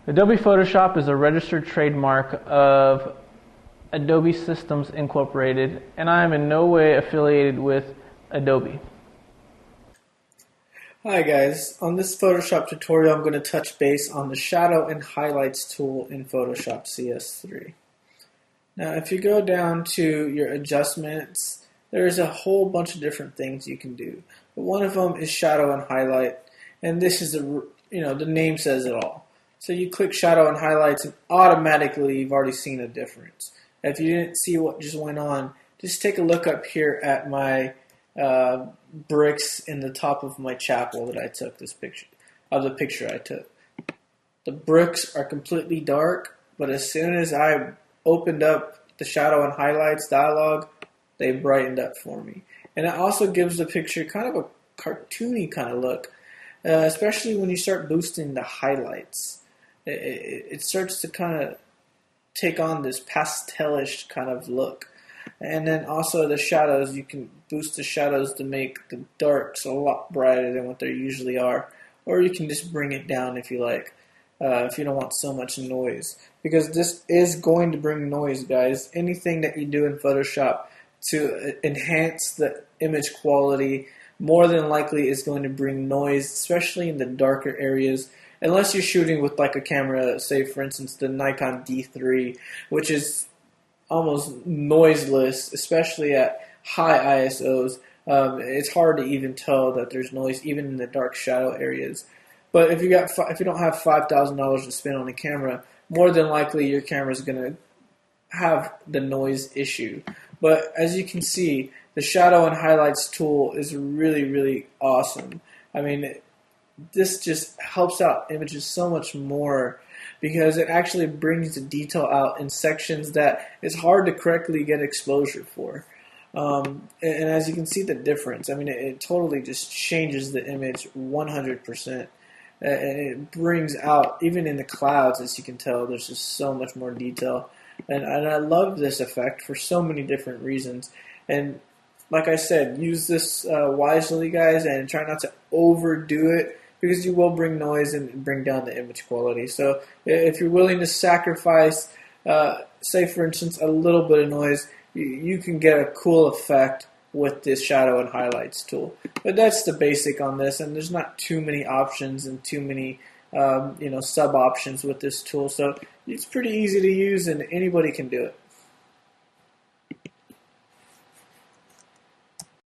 Adobe Photoshop is a registered trademark of Adobe Systems Incorporated, and I am in no way affiliated with Adobe. Hi guys, on this Photoshop tutorial I'm going to touch base on the Shadow and Highlights tool in Photoshop CS3. Now if you go down to your adjustments, there's a whole bunch of different things you can do. But one of them is Shadow and Highlight, and this is the name says it all. So you click Shadow and Highlights and automatically you've already seen a difference. If you didn't see what just went on, just take a look up here at my bricks in the top of my chapel that I took this picture of the picture I took. The bricks are completely dark, but as soon as I opened up the Shadow and Highlights dialog, they brightened up for me. And it also gives the picture kind of a cartoony kind of look, especially when you start boosting the highlights. It starts to kind of take on this pastelish kind of look. And then also the shadows, you can boost the shadows to make the darks a lot brighter than what they usually are. Or you can just bring it down if you like, if you don't want so much noise. Because this is going to bring noise, guys. Anything that you do in Photoshop to enhance the image quality more than likely is going to bring noise, especially in the darker areas. Unless you're shooting with like a camera, say for instance the Nikon D3, which is almost noiseless, especially at high ISOs. It's hard to even tell that there's noise even in the dark shadow areas. But if you don't have $5,000 to spend on a camera, more than likely your camera is going to have the noise issue. But as you can see, the Shadow and Highlights tool is really, really awesome. I mean, this just helps out images so much more because it actually brings the detail out in sections that it's hard to correctly get exposure for. And as you can see the difference, I mean, it totally just changes the image 100%. And it brings out, even in the clouds, as you can tell, there's just so much more detail. And I love this effect for so many different reasons. And like I said, use this wisely, guys, and try not to overdo it, because you will bring noise and bring down the image quality. So if you're willing to sacrifice, say for instance, a little bit of noise, you can get a cool effect with this Shadow and Highlights tool. But that's the basic on this, and there's not too many options and too many sub options with this tool. So it's pretty easy to use, and anybody can do it.